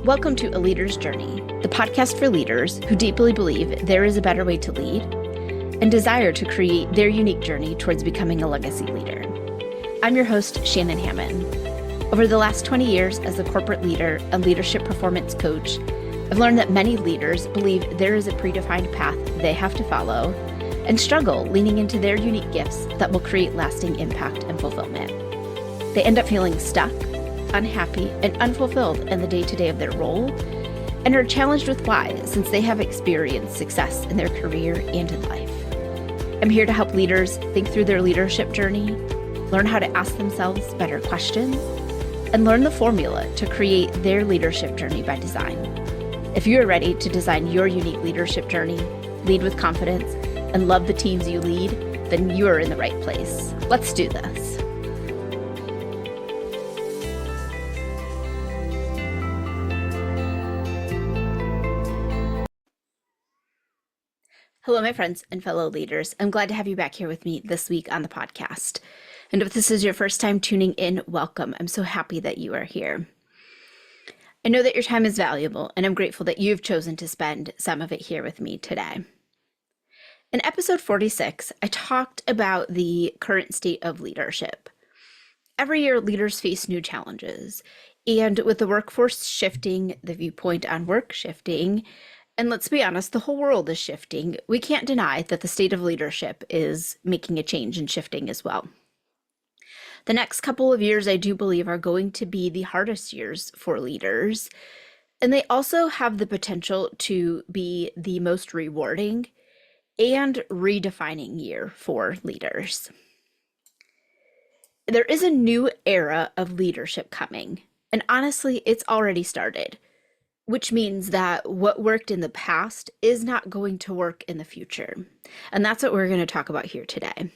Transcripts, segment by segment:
Welcome to A Leader's Journey, the podcast for leaders who deeply believe there is a better way to lead and desire to create their unique journey towards becoming a legacy leader. I'm your host, Shannon Hammond. Over the last 20 years as a corporate leader and leadership performance coach, I've learned that many leaders believe there is a predefined path they have to follow and struggle leaning into their unique gifts that will create lasting impact and fulfillment. They end up feeling stuck, unhappy, and unfulfilled in the day-to-day of their role, and are challenged with why, since they have experienced success in their career and in life. I'm here to help leaders think through their leadership journey, learn how to ask themselves better questions, and learn the formula to create their leadership journey by design. If you are ready to design your unique leadership journey, lead with confidence, and love the teams you lead, then you are in the right place. Let's do this. Hello, my friends and fellow leaders. I'm glad to have you back here with me this week on the podcast. And if this is your first time tuning in, welcome. I'm so happy that you are here. I know that your time is valuable, and I'm grateful that you've chosen to spend some of it here with me today. In episode 46, I talked about the current state of leadership. Every year, leaders face new challenges, and with the workforce shifting, the viewpoint on work shifting, and let's be honest, the whole world is shifting, we can't deny that the state of leadership is making a change and shifting as well. The next couple of years, I do believe, are going to be the hardest years for leaders, and they also have the potential to be the most rewarding and redefining year for leaders. There is a new era of leadership coming, and honestly, it's already started, which means that what worked in the past is not going to work in the future. And that's what we're going to talk about here today.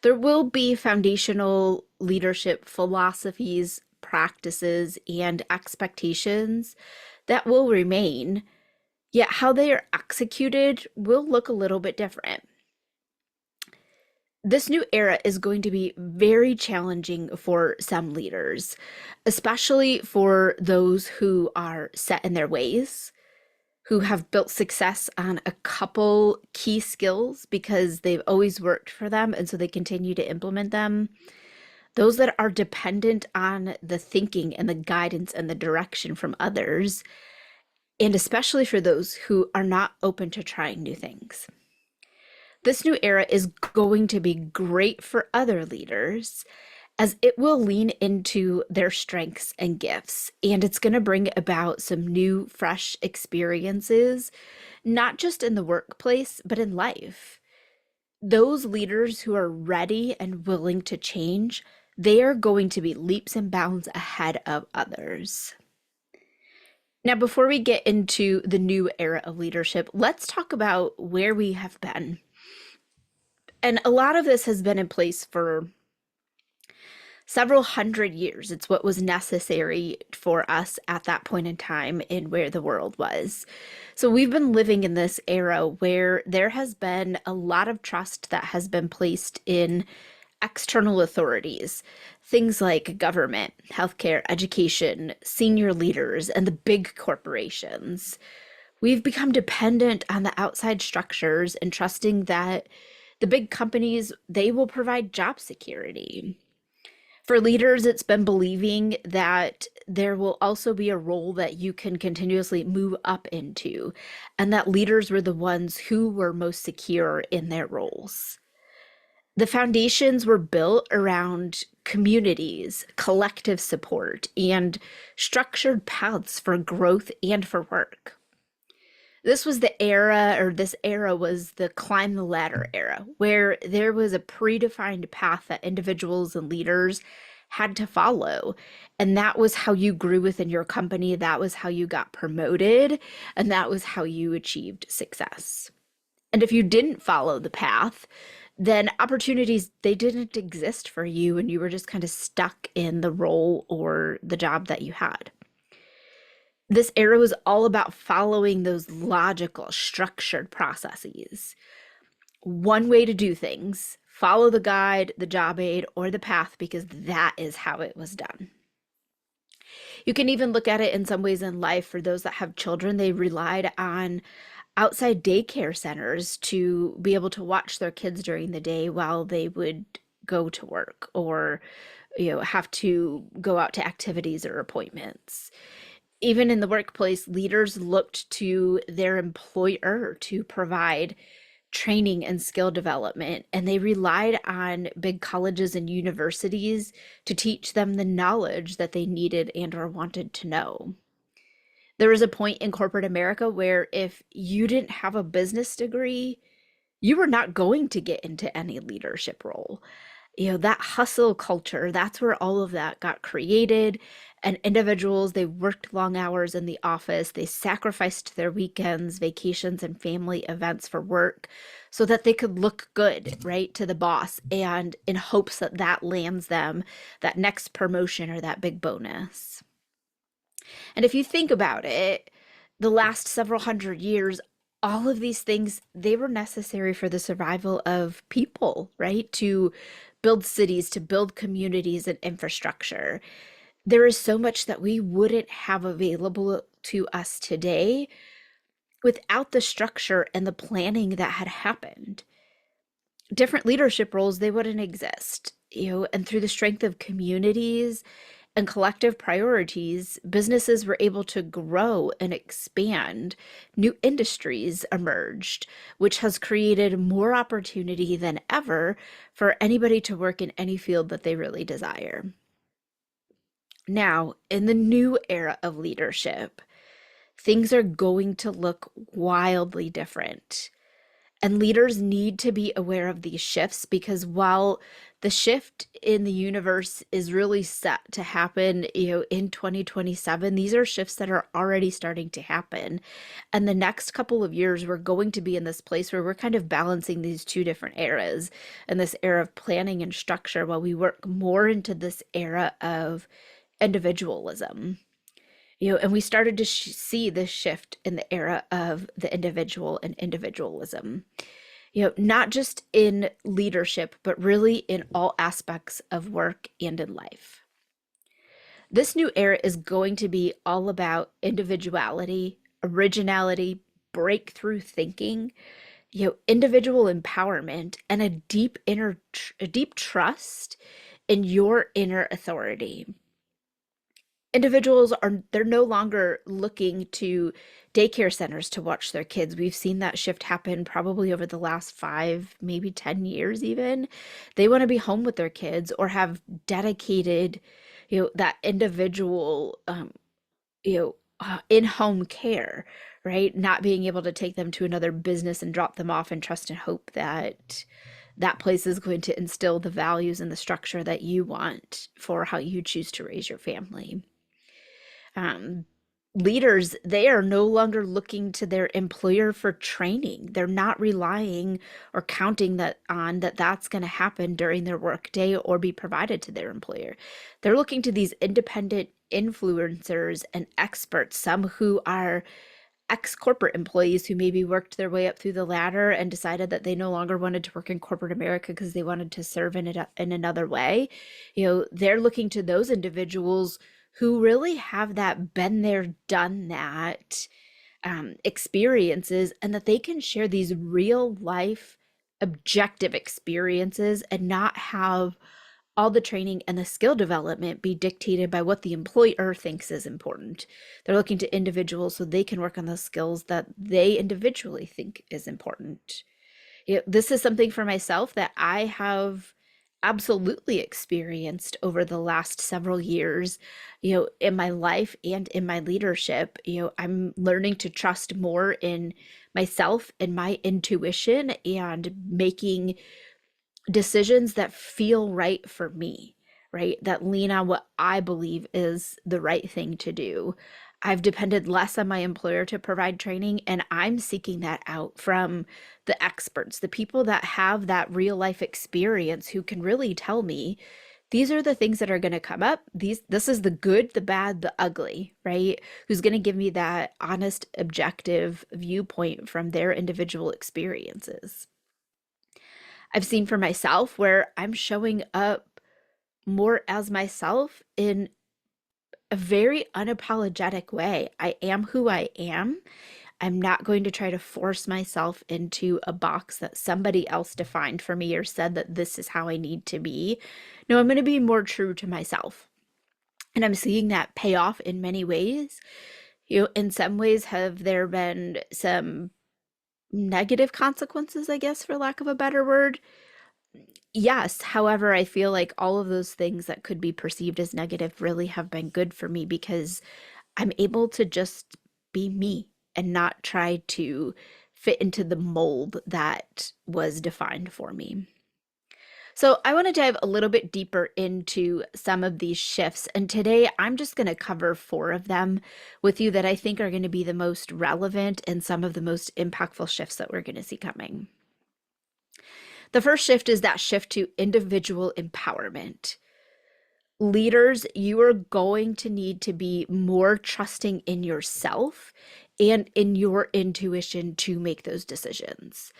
There will be foundational leadership philosophies, practices, and expectations that will remain, yet how they are executed will look a little bit different. This new era is going to be very challenging for some leaders, especially for those who are set in their ways, who have built success on a couple key skills because they've always worked for them and so they continue to implement them. Those that are dependent on the thinking and the guidance and the direction from others, and especially for those who are not open to trying new things. This new era is going to be great for other leaders as it will lean into their strengths and gifts, and it's going to bring about some new, fresh experiences, not just in the workplace, but in life. Those leaders who are ready and willing to change, they are going to be leaps and bounds ahead of others. Now, before we get into the new era of leadership, let's talk about where we have been. And a lot of this has been in place for several hundred years. It's what was necessary for us at that point in time in where the world was. So we've been living in this era where there has been a lot of trust that has been placed in external authorities, things like government, healthcare, education, senior leaders, and the big corporations. We've become dependent on the outside structures and trusting that the big companies, they will provide job security. For leaders, it's been believing that there will also be a role that you can continuously move up into, and that leaders were the ones who were most secure in their roles. The foundations were built around communities, collective support, and structured paths for growth and for work. This was the era, or this era was the climb the ladder era, where there was a predefined path that individuals and leaders had to follow. And that was how you grew within your company. That was how you got promoted. And that was how you achieved success. And if you didn't follow the path, then opportunities, they didn't exist for you, and you were just kind of stuck in the role or the job that you had. This era was all about following those logical, structured processes. One way to do things, follow the guide, the job aid, or the path, because that is how it was done. You can even look at it in some ways in life for those that have children. They relied on outside daycare centers to be able to watch their kids during the day while they would go to work or have to go out to activities or appointments. Even in the workplace, leaders looked to their employer to provide training and skill development, and they relied on big colleges and universities to teach them the knowledge that they needed and or wanted to know. There was a point in corporate America where if you didn't have a business degree, you were not going to get into any leadership role. That hustle culture, that's where all of that got created. And individuals, they worked long hours in the office, they sacrificed their weekends, vacations, and family events for work so that they could look good, right, to the boss, and in hopes that that lands them that next promotion or that big bonus. And if you think about it, the last several hundred years, all of these things, they were necessary for the survival of people, right? To build cities, to build communities and infrastructure. There is so much that we wouldn't have available to us today without the structure and the planning that had happened. Different leadership roles, they wouldn't exist, and through the strength of communities and collective priorities, businesses were able to grow and expand. New industries emerged, which has created more opportunity than ever for anybody to work in any field that they really desire. Now, in the new era of leadership, things are going to look wildly different. And leaders need to be aware of these shifts because while the shift in the universe is really set to happen, in 2027, these are shifts that are already starting to happen. And the next couple of years, we're going to be in this place where we're kind of balancing these two different eras and this era of planning and structure while we work more into this era of individualism. And we started to see this shift in the era of the individual and individualism, not just in leadership, but really in all aspects of work and in life. This new era is going to be all about individuality, originality, breakthrough thinking, individual empowerment, and a deep trust in your inner authority. Individuals are, they're no longer looking to daycare centers to watch their kids. We've seen that shift happen probably over the last 5, maybe 10 years even. They want to be home with their kids or have dedicated, that individual, in-home care, right? Not being able to take them to another business and drop them off and trust and hope that that place is going to instill the values and the structure that you want for how you choose to raise your family. um, Leaders, they are no longer looking to their employer for training. They're not relying or counting that on that's going to happen during their workday or be provided to their employer. They're looking to these independent influencers and experts, some who are ex-corporate employees who maybe worked their way up through the ladder and decided that they no longer wanted to work in corporate America because they wanted to serve in another way. They're looking to those individuals who really have that been there, done that experiences, and that they can share these real life objective experiences and not have all the training and the skill development be dictated by what the employer thinks is important. They're looking to individuals so they can work on the skills that they individually think is important. This is something for myself that I have absolutely experienced over the last several years, in my life and in my leadership. I'm learning to trust more in myself and my intuition and making decisions that feel right for me, right? That lean on what I believe is the right thing to do. I've depended less on my employer to provide training, and I'm seeking that out from the experts, the people that have that real life experience who can really tell me these are the things that are going to come up. This is the good, the bad, the ugly, right? Who's going to give me that honest, objective viewpoint from their individual experiences. I've seen for myself where I'm showing up more as myself in a very unapologetic way. I am who I am. I'm not going to try to force myself into a box that somebody else defined for me or said that this is how I need to be. No, I'm going to be more true to myself. And I'm seeing that pay off in many ways. In some ways, have there been some negative consequences, I guess, for lack of a better word? Yes. However, I feel like all of those things that could be perceived as negative really have been good for me because I'm able to just be me and not try to fit into the mold that was defined for me. So, I want to dive a little bit deeper into some of these shifts. And today I'm just going to cover four of them with you that I think are going to be the most relevant and some of the most impactful shifts that we're going to see coming. The first shift is that shift to individual empowerment. Leaders, you are going to need to be more trusting in yourself and in your intuition to make those decisions.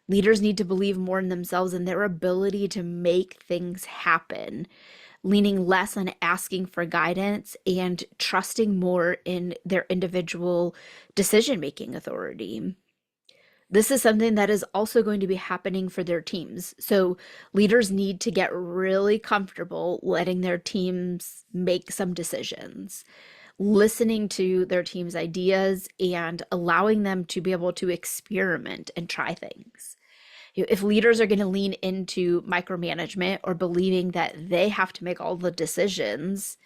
Leaders need to believe more in themselves and their ability to make things happen, leaning less on asking for guidance and trusting more in their individual decision-making authority. This is something that is also going to be happening for their teams. So leaders need to get really comfortable letting their teams make some decisions, listening to their team's ideas and allowing them to be able to experiment and try things. If leaders are going to lean into micromanagement or believing that they have to make all the decisions,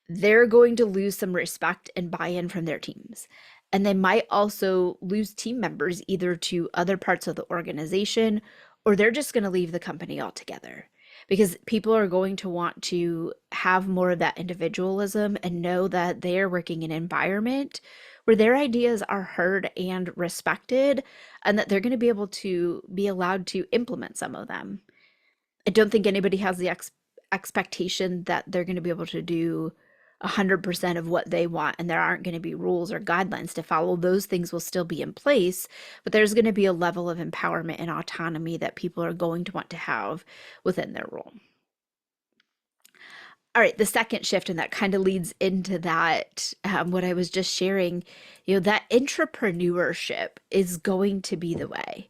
they're going to lose some respect and buy-in from their teams. And they might also lose team members either to other parts of the organization, or they're just going to leave the company altogether because people are going to want to have more of that individualism and know that they are working in an environment where their ideas are heard and respected, and that they're going to be able to be allowed to implement some of them. I don't think anybody has the expectation that they're going to be able to do 100% of what they want, and there aren't going to be rules or guidelines to follow. Those things will still be in place, but there's going to be a level of empowerment and autonomy that people are going to want to have within their role. All right, the second shift, and that kind of leads into that, what I was just sharing, that entrepreneurship is going to be the way.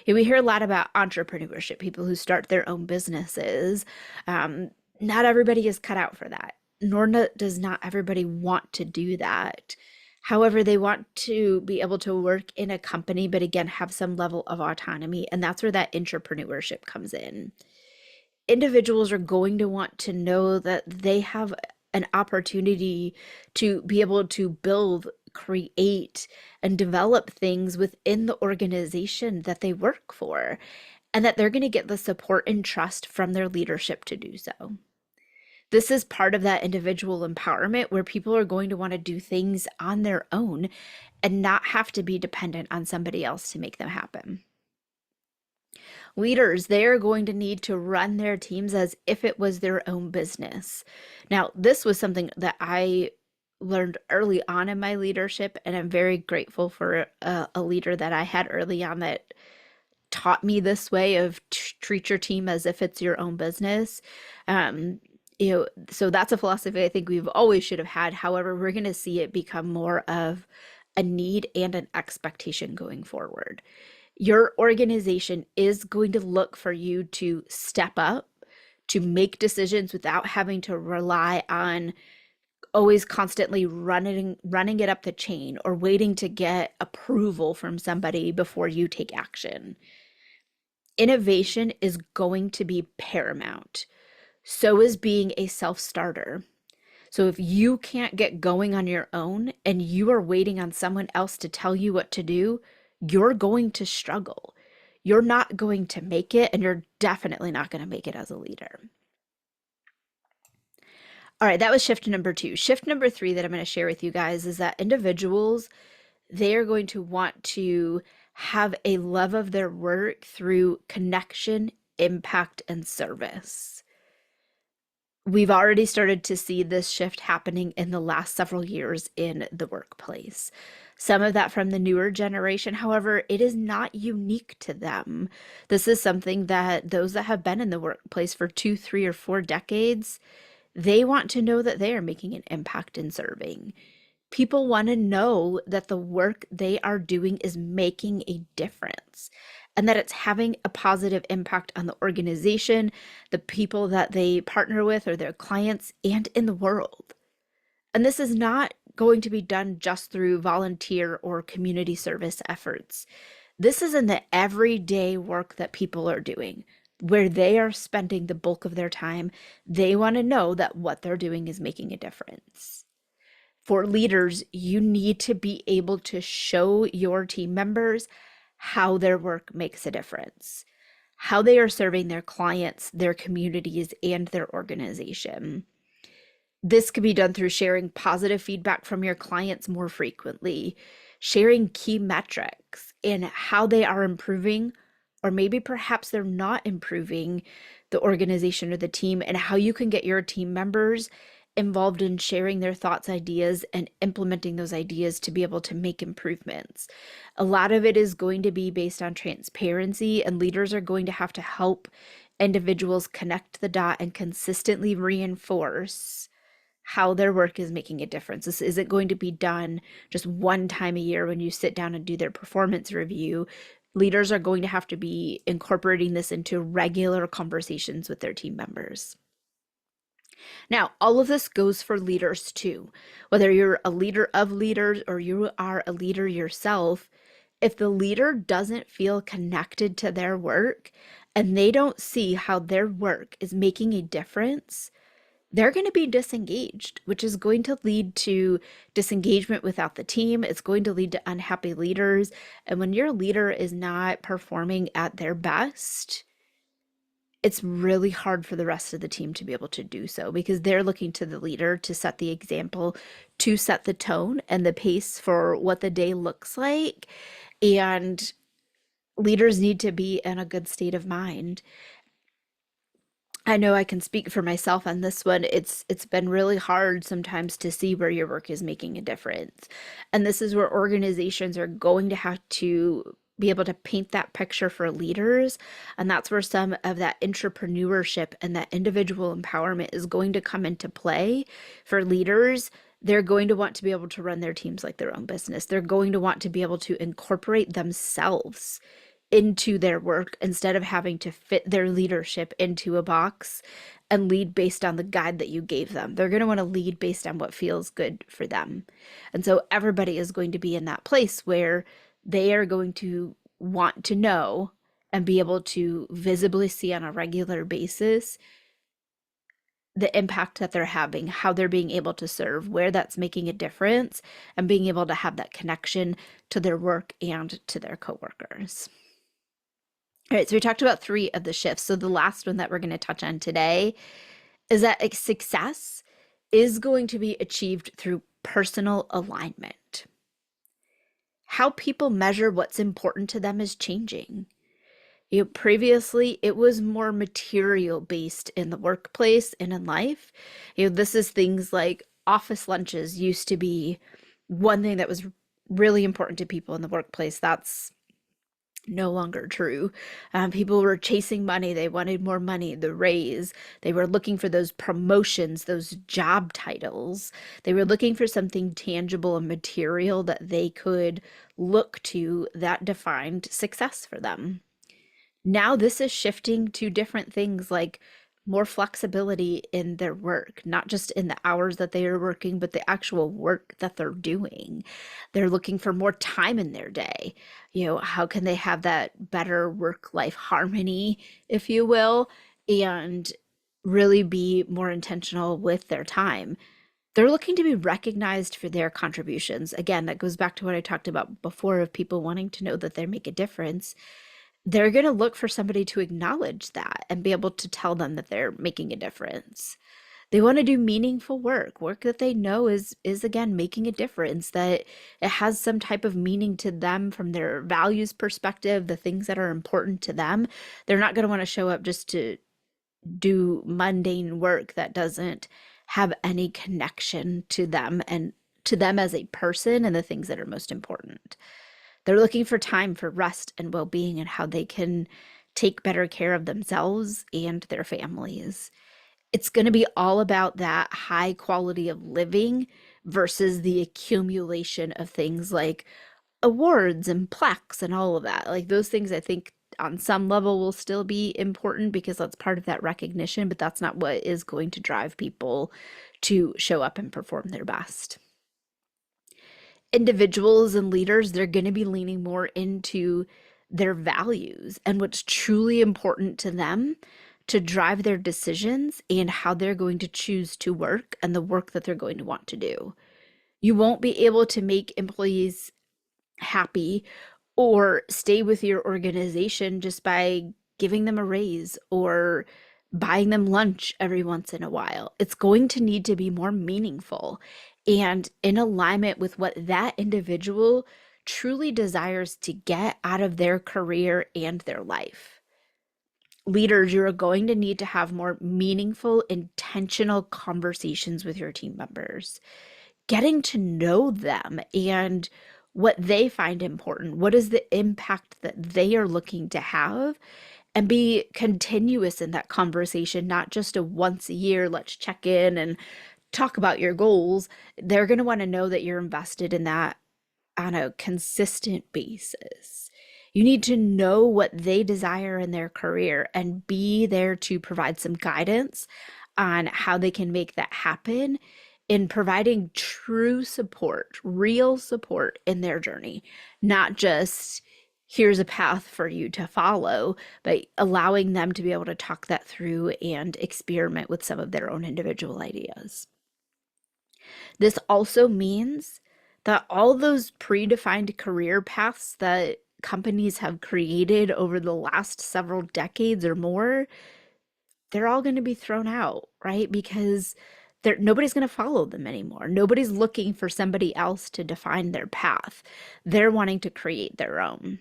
We hear a lot about entrepreneurship, people who start their own businesses. Not everybody is cut out for that, nor does not everybody want to do that. However, they want to be able to work in a company, but again, have some level of autonomy. And that's where that entrepreneurship comes in. Individuals are going to want to know that they have an opportunity to be able to build, create, and develop things within the organization that they work for, and that they're going to get the support and trust from their leadership to do so. This is part of that individual empowerment where people are going to want to do things on their own and not have to be dependent on somebody else to make them happen. Leaders, they are going to need to run their teams as if it was their own business. Now, this was something that I learned early on in my leadership, and I'm very grateful for a leader that I had early on that taught me this way of treat your team as if it's your own business. So that's a philosophy I think we've always should have had. However, we're going to see it become more of a need and an expectation going forward. Your organization is going to look for you to step up, to make decisions without having to rely on always constantly running it up the chain or waiting to get approval from somebody before you take action. Innovation is going to be paramount. So is being a self-starter. So if you can't get going on your own and you are waiting on someone else to tell you what to do, you're going to struggle. You're not going to make it, and you're definitely not going to make it as a leader. All right, that was shift number 2. Shift number 3 that I'm going to share with you guys is that individuals, they are going to want to have a love of their work through connection, impact, and service. We've already started to see this shift happening in the last several years in the workplace. Some of that from the newer generation. However, it is not unique to them. This is something that those that have been in the workplace for 2, 3, or 4 decades, They want to know that they are making an impact in serving. People want to know that the work they are doing is making a difference and that it's having a positive impact on the organization, the people that they partner with, or their clients, and in the world. And this is not going to be done just through volunteer or community service efforts. This is in the everyday work that people are doing, where they are spending the bulk of their time. They want to know that what they're doing is making a difference. For leaders, you need to be able to show your team members how their work makes a difference, how they are serving their clients, their communities, and their organization. This could be done through sharing positive feedback from your clients more frequently, sharing key metrics and how they are improving, or maybe perhaps they're not improving the organization or the team, and how you can get your team members involved in sharing their thoughts, ideas, and implementing those ideas to be able to make improvements. A lot of it is going to be based on transparency, and leaders are going to have to help individuals connect the dot and consistently reinforce how their work is making a difference. This isn't going to be done just one time a year when you sit down and do their performance review. Leaders are going to have to be incorporating this into regular conversations with their team members. Now, all of this goes for leaders too. Whether you're a leader of leaders or you are a leader yourself, if the leader doesn't feel connected to their work and they don't see how their work is making a difference, they're going to be disengaged, which is going to lead to disengagement without the team. It's going to lead to unhappy leaders. And when your leader is not performing at their best, it's really hard for the rest of the team to be able to do so, because they're looking to the leader to set the example, to set the tone and the pace for what the day looks like. And leaders need to be in a good state of mind. I know I can speak for myself on this one. It's been really hard sometimes to see where your work is making a difference. And this is where organizations are going to have to be able to paint that picture for leaders. And that's where some of that entrepreneurship and that individual empowerment is going to come into play for leaders. They're going to want to be able to run their teams like their own business. They're going to want to be able to incorporate themselves into their work instead of having to fit their leadership into a box and lead based on the guide that you gave them. They're going to want to lead based on what feels good for them. And so everybody is going to be in that place where they are going to want to know and be able to visibly see on a regular basis the impact that they're having, how they're being able to serve, where that's making a difference, and being able to have that connection to their work and to their coworkers. All right, so we talked about 3 of the shifts. So the last one that we're going to touch on today is that success is going to be achieved through personal alignment. How people measure what's important to them is changing. Previously, it was more material based in the workplace and in life. This is things like office lunches used to be one thing that was really important to people in the workplace. That's no longer true. People were chasing money. They wanted more money, the raise. They were looking for those promotions, those job titles. They were looking for something tangible and material that they could look to that defined success for them. Now this is shifting to different things like more flexibility in their work, not just in the hours that they are working, but the actual work that they're doing. They're looking for more time in their day. How can they have that better work-life harmony, if you will, and really be more intentional with their time? They're looking to be recognized for their contributions. Again, that goes back to what I talked about before of people wanting to know that they make a difference. They're going to look for somebody to acknowledge that and be able to tell them that they're making a difference. They want to do meaningful work that they know is again making a difference, that it has some type of meaning to them from their values perspective, the things that are important to them. They're not going to want to show up just to do mundane work that doesn't have any connection to them and to them as a person and the things that are most important. They're looking for time for rest and well-being and how they can take better care of themselves and their families. It's going to be all about that high quality of living versus the accumulation of things like awards and plaques and all of that. Like those things, I think on some level will still be important because that's part of that recognition, but that's not what is going to drive people to show up and perform their best. Individuals and leaders, they're going to be leaning more into their values and what's truly important to them to drive their decisions and how they're going to choose to work and the work that they're going to want to do. You won't be able to make employees happy or stay with your organization just by giving them a raise or buying them lunch every once in a while. It's going to need to be more meaningful and in alignment with what that individual truly desires to get out of their career and their life. Leaders, you're going to need to have more meaningful, intentional conversations with your team members, getting to know them and what they find important. What is the impact that they are looking to have? And be continuous in that conversation, not just a once a year, let's check in and talk about your goals. They're going to want to know that you're invested in that on a consistent basis. You need to know what they desire in their career and be there to provide some guidance on how they can make that happen in providing true support, real support in their journey, not just here's a path for you to follow, but allowing them to be able to talk that through and experiment with some of their own individual ideas. This also means that all those predefined career paths that companies have created over the last several decades or more, they're all going to be thrown out, right? Because nobody's going to follow them anymore. Nobody's looking for somebody else to define their path. They're wanting to create their own.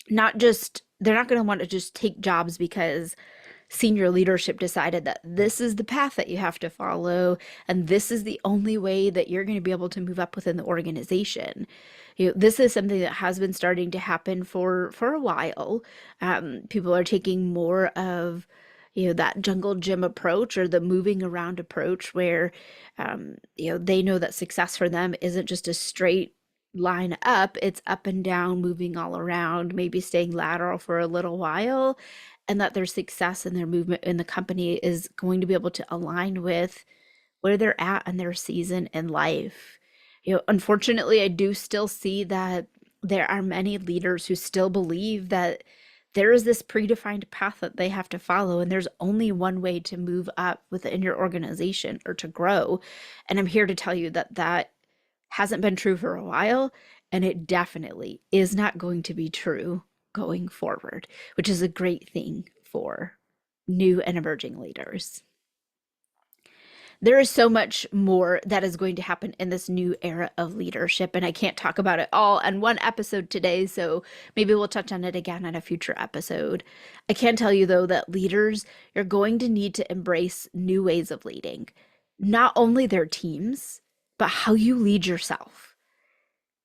They're not going to want to just take jobs because senior leadership decided that this is the path that you have to follow and this is the only way that you're going to be able to move up within the organization. This is something that has been starting to happen for a while. People are taking more of that jungle gym approach or the moving around approach where they know that success for them isn't just a straight line up, it's up and down, moving all around, maybe staying lateral for a little while, and that their success and their movement in the company is going to be able to align with where they're at in their season in life. Unfortunately, I do still see that there are many leaders who still believe that there is this predefined path that they have to follow, and there's only one way to move up within your organization or to grow. And I'm here to tell you that that hasn't been true for a while, and it definitely is not going to be true going forward, which is a great thing for new and emerging leaders. There is so much more that is going to happen in this new era of leadership, and I can't talk about it all in one episode today, so maybe we'll touch on it again in a future episode. I can tell you, though, that leaders are going to need to embrace new ways of leading, not only their teams, but how you lead yourself.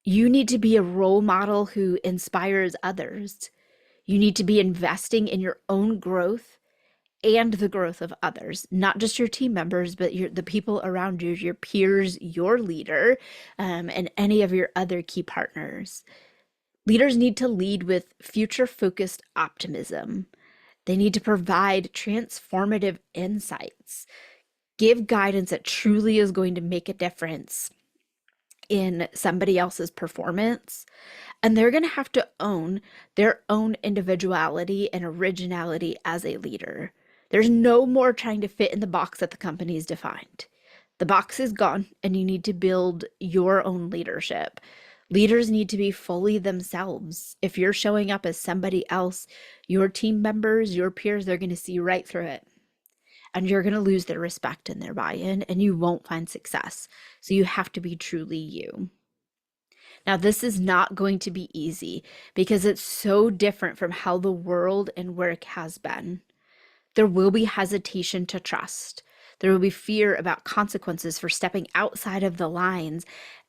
You need to be a role model who inspires others. You need to be investing in your own growth and the growth of others, not just your team members, but the people around you, your peers, your leader, and any of your other key partners. Leaders need to lead with future-focused optimism. They need to provide transformative insights, give guidance that truly is going to make a difference in somebody else's performance. And they're going to have to own their own individuality and originality as a leader. There's no more trying to fit in the box that the company's defined. The box is gone, and you need to build your own leadership. Leaders need to be fully themselves. If you're showing up as somebody else, your team members, your peers, they're going to see right through it. And you're going to lose their respect and their buy-in, and you won't find success. So you have to be truly you. Now, this is not going to be easy because it's so different from how the world and work has been. There will be hesitation to trust. There will be fear about consequences for stepping outside of the lines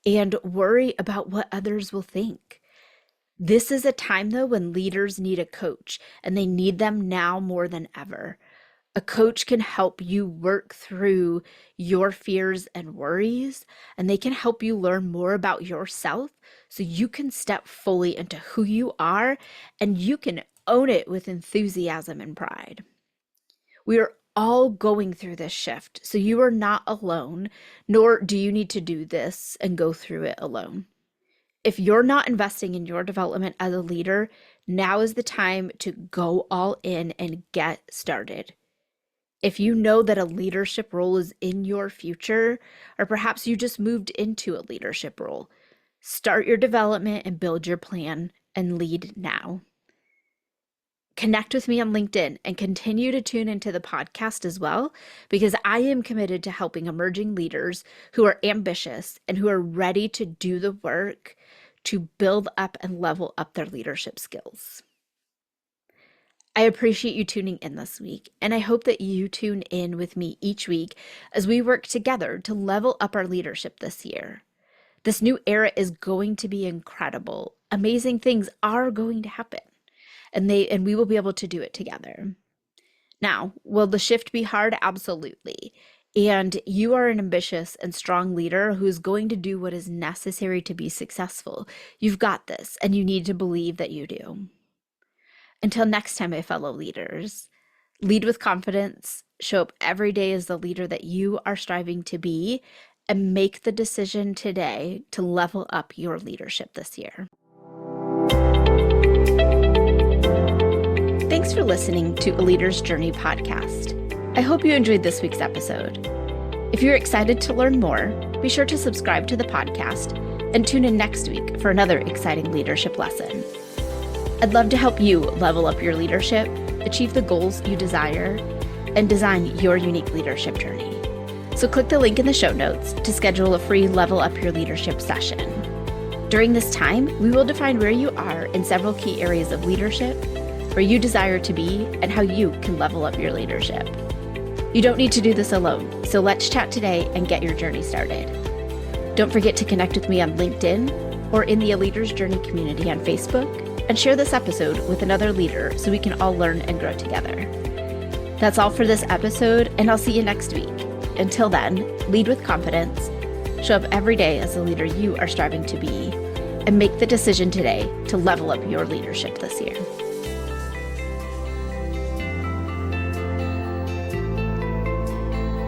and worry about what others will think. This is a time, though, when leaders need a coach, and they need them now more than ever. A coach can help you work through your fears and worries, and they can help you learn more about yourself so you can step fully into who you are and you can own it with enthusiasm and pride. We are all going through this shift, so you are not alone, nor do you need to do this and go through it alone. If you're not investing in your development as a leader, now is the time to go all in and get started. If you know that a leadership role is in your future, or perhaps you just moved into a leadership role, start your development and build your plan and lead now. Connect with me on LinkedIn and continue to tune into the podcast as well, because I am committed to helping emerging leaders who are ambitious and who are ready to do the work to build up and level up their leadership skills. I appreciate you tuning in this week, and I hope that you tune in with me each week as we work together to level up our leadership this year. This new era is going to be incredible. Amazing things are going to happen, and we will be able to do it together. Now, will the shift be hard? Absolutely. And you are an ambitious and strong leader who is going to do what is necessary to be successful. You've got this, and you need to believe that you do. Until next time, my fellow leaders, lead with confidence, show up every day as the leader that you are striving to be, and make the decision today to level up your leadership this year. Thanks for listening to A Leader's Journey podcast. I hope you enjoyed this week's episode. If you're excited to learn more, be sure to subscribe to the podcast and tune in next week for another exciting leadership lesson. I'd love to help you level up your leadership, achieve the goals you desire, and design your unique leadership journey. So click the link in the show notes to schedule a free Level Up Your Leadership session. During this time, we will define where you are in several key areas of leadership, where you desire to be, and how you can level up your leadership. You don't need to do this alone, so let's chat today and get your journey started. Don't forget to connect with me on LinkedIn or in the A Leader's Journey community on Facebook, and share this episode with another leader so we can all learn and grow together. That's all for this episode, and I'll see you next week. Until then, lead with confidence, show up every day as the leader you are striving to be, and make the decision today to level up your leadership this year.